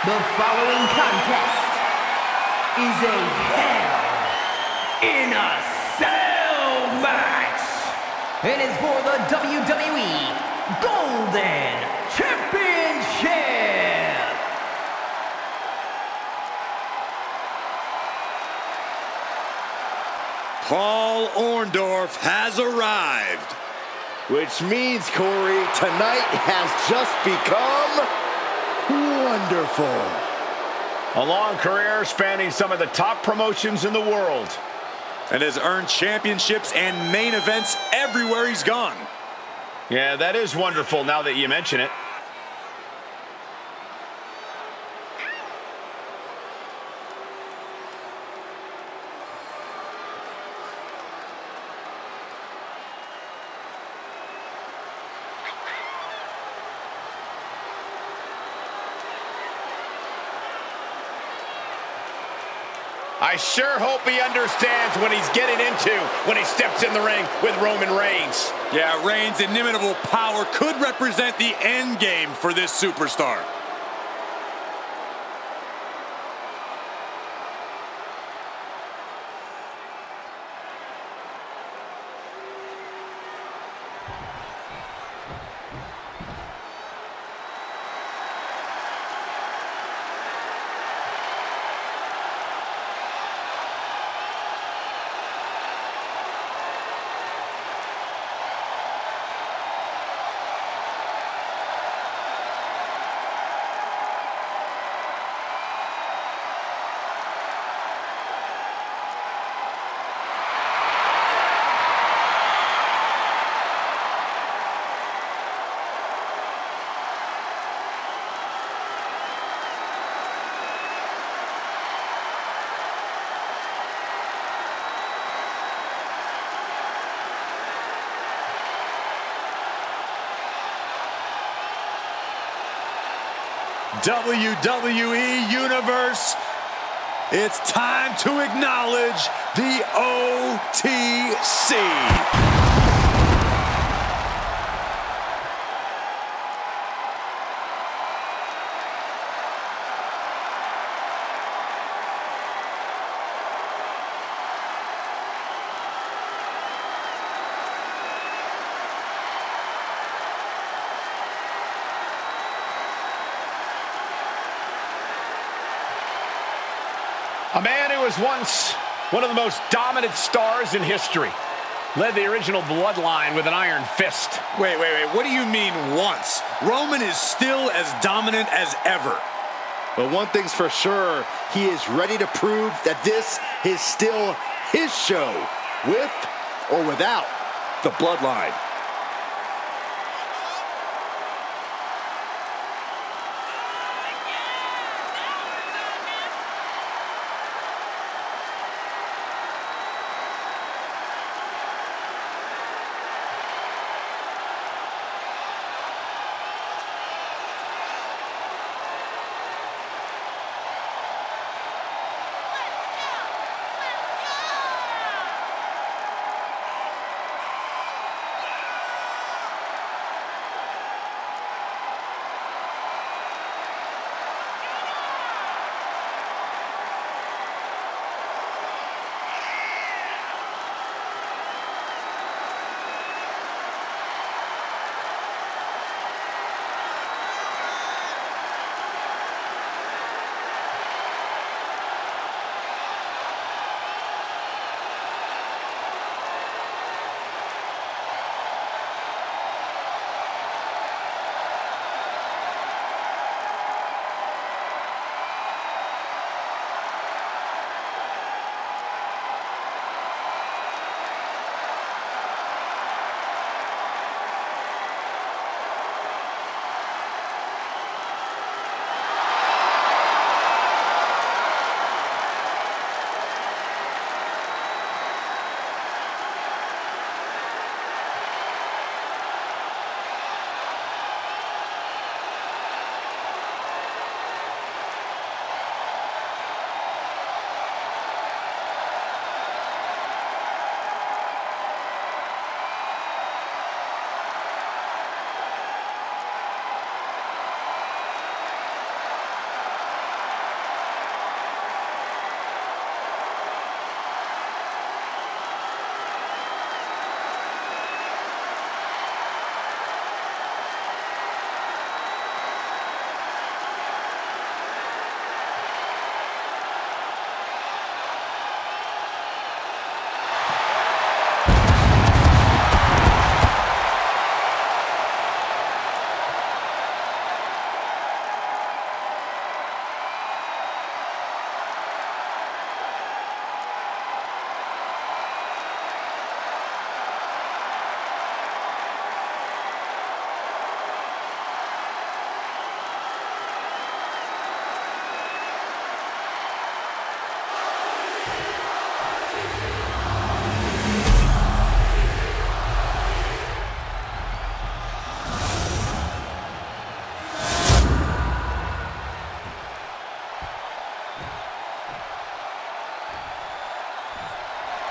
The following contest is a Hell in a Cell match. It is for the WWE Golden Championship. Paul Orndorff has arrived. Which means, Corey, tonight has just become wonderful. A long career spanning some of the top promotions in the world. And has earned championships and main events everywhere he's gone. Yeah, that is wonderful now that you mention it. I sure hope he understands what he's getting into when he steps in the ring with Roman Reigns. Yeah, Reigns' inimitable power could represent the end game for this superstar. WWE Universe, it's time to acknowledge the OTC. A man who was once one of the most dominant stars in history. Led the original bloodline with an iron fist. Wait, what do you mean once? Roman is still as dominant as ever. But one thing's for sure, he is ready to prove that this is still his show, with or without the bloodline.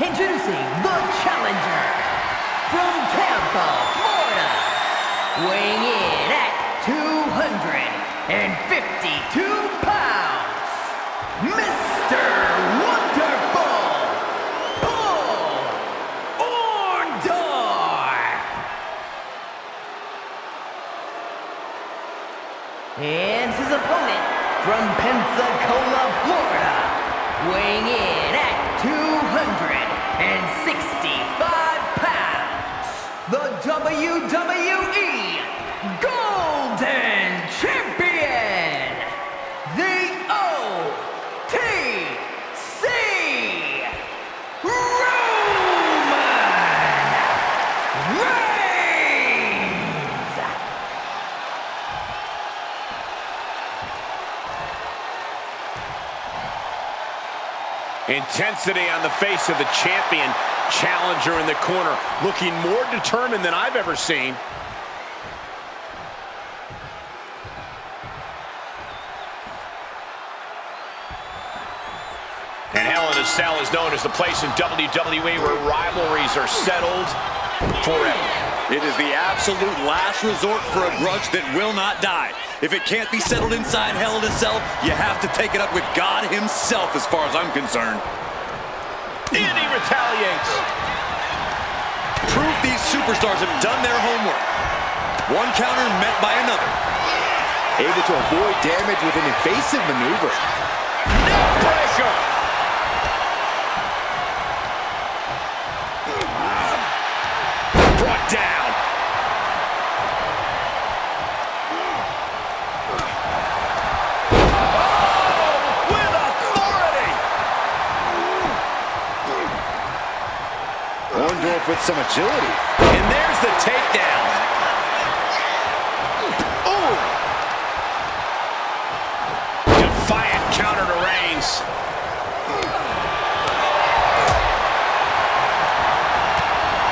Introducing the challenger from Tampa, Florida, weighing in at 252 pounds, Mr. Wonderful, Paul Orndorff. And his opponent from Pensacola, Florida, weighing in at 265 pounds, the WWE Golden Champion, the OTC Roman Reigns. Intensity on the face of the champion. Challenger in the corner, looking more determined than I've ever seen. And Hell in a Cell is known as the place in WWE where rivalries are settled forever. It is the absolute last resort for a grudge that will not die. If it can't be settled inside Hell in a Cell, you have to take it up with God himself as far as I'm concerned. And he retaliates. Proof these superstars have done their homework. One counter met by another. Able to avoid damage with an evasive maneuver. Neckbreaker. Brought down. Orndorff with some agility. And there's the takedown. Oh! Defiant counter to Reigns.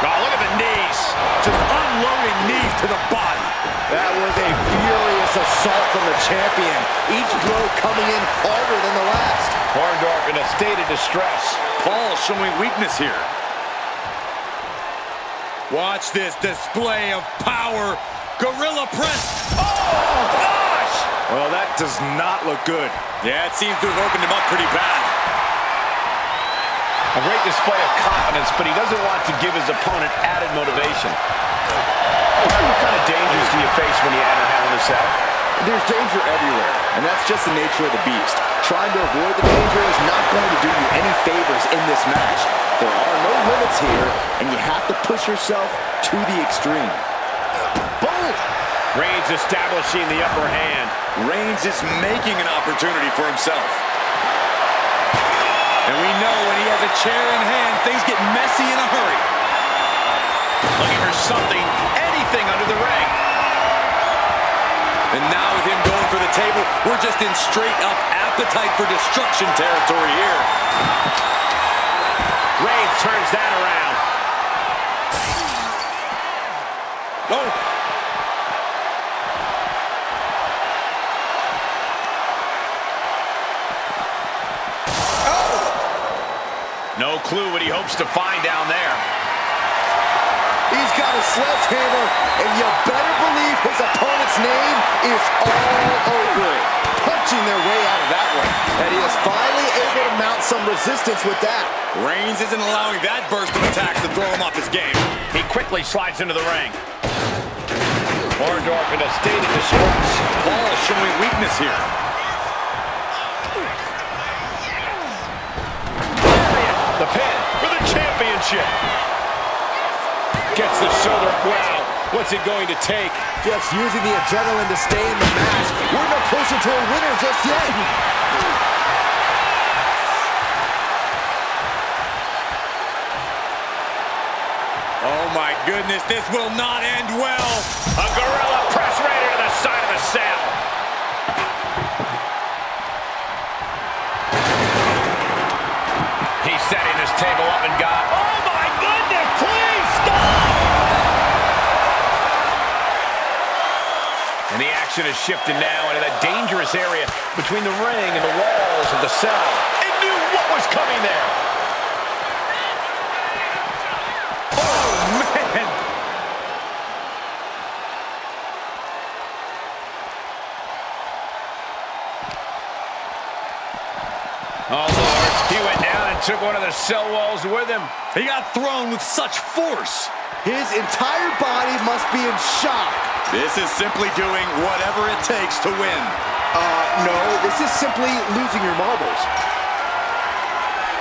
Oh, look at the knees. Just unloading knees to the body. That was a furious assault from the champion. Each blow coming in harder than the last. Orndorff in a state of distress. Paul showing weakness here. Watch this display of power. Gorilla press. Oh, gosh! Well, that does not look good. Yeah, it seems to have opened him up pretty bad. A great display of confidence, but he doesn't want to give his opponent added motivation. What kind of dangers do you face when you enter Hell in a Cell? There's danger everywhere, and that's just the nature of the beast. Trying to avoid the danger is not going to do you any favors in this match. There are no limits here, and you have to push yourself to the extreme. Boom! Reigns establishing the upper hand. Reigns is making an opportunity for himself. And we know when he has a chair in hand, things get messy in a hurry. Looking for something, anything under the ring. And now with him going for the table, we're just in straight up appetite for destruction territory here. Reigns turns that around. Oh! No clue what he hopes to find down there. He's got a sledgehammer, and you better believe his opponent's name is all over it. Punching their way out of that one. And he is finally able to mount some resistance with that. Reigns isn't allowing that burst of attacks to throw him off his game. He quickly slides into the ring. Orndorff in a state of distress. Paul showing weakness here. The pin for the championship. Gets the shoulder. Wow, what's it going to take? Just using the adrenaline to stay in the match. We're no closer to a winner just yet. Oh my goodness, this will not end well. A gorilla press right into the side of the cell. He's setting this table up and got. Oh my goodness, please stop! And the action has shifted now into that dangerous area between the ring and the walls of the cell. It knew what was coming there. took one of the cell walls with him. He got thrown with such force. His entire body must be in shock. This is simply doing whatever it takes to win. No, this is simply losing your marbles.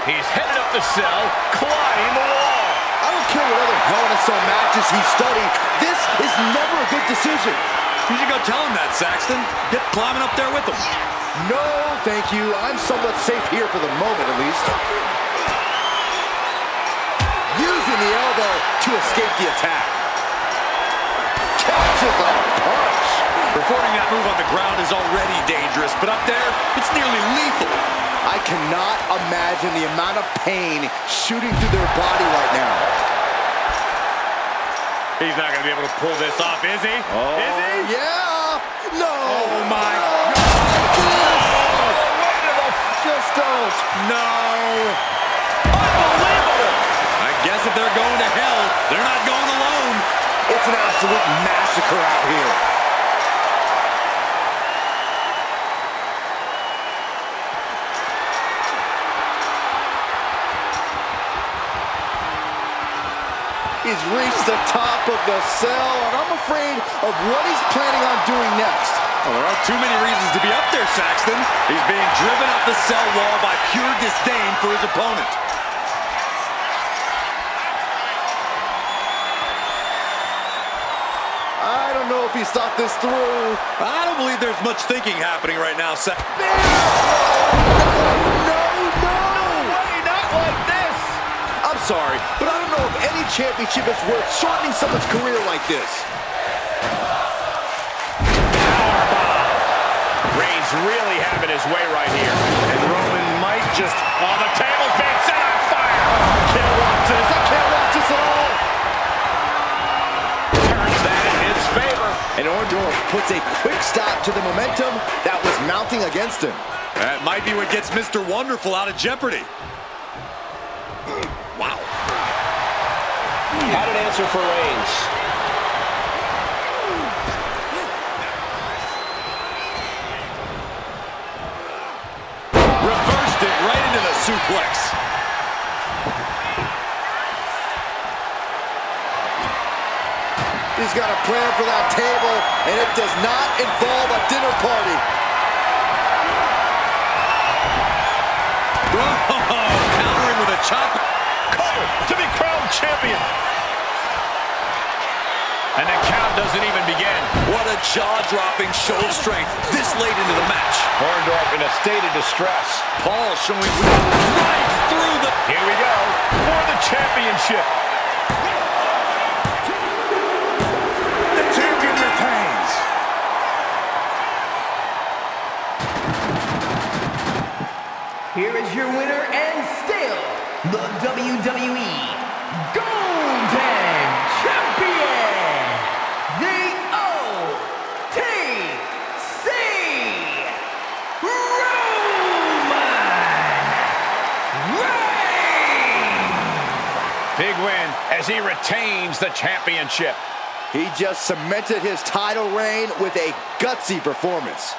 He's headed up the cell, climbing the wall. I don't care what other Hell in a Cell matches he studied. This is never a good decision. You should go tell him that, Saxton. Get climbing up there with him. No, thank you. I'm somewhat safe here for the moment, at least. Using the elbow to escape the attack. Catches a punch. Performing that move on the ground is already dangerous, but up there, it's nearly lethal. I cannot imagine the amount of pain shooting through their body right now. He's not going to be able to pull this off, is he? Oh, Is he? yeah. No. Oh, my God. Just don't. No. Unbelievable. I guess if they're going to hell, they're not going alone. It's an absolute massacre out here. He's reached the top of the cell, and I'm afraid of what he's planning on doing next. Well, there aren't too many reasons to be up there, Saxton. He's being driven up the cell wall by pure disdain for his opponent. I don't know if he's thought this through. I don't believe there's much thinking happening right now, Saxton. Sorry, but I don't know if any championship is worth shortening someone's career like this. Reigns really having his way right here. And Roman might just... Oh, the table's being set on fire. Can't watch this. I can't watch this at all. Turns that in his favor. And Orndorff puts a quick stop to the momentum that was mounting against him. That might be what gets Mr. Wonderful out of jeopardy. Wow. Had an answer for Reigns. Reversed it right into the suplex. He's got a plan for that table, and it does not involve a dinner party. Countering with a chop. To be crowned champion. And the count doesn't even begin. What a jaw-dropping show of strength this late into the match. Orndorff in a state of distress. Paul showing right through the... Here we go for the championship. The champion retains. Here is your winner and still the WWE Golden Champion, the OTC Roman Reigns. Big win as he retains the championship. He just cemented his title reign with a gutsy performance.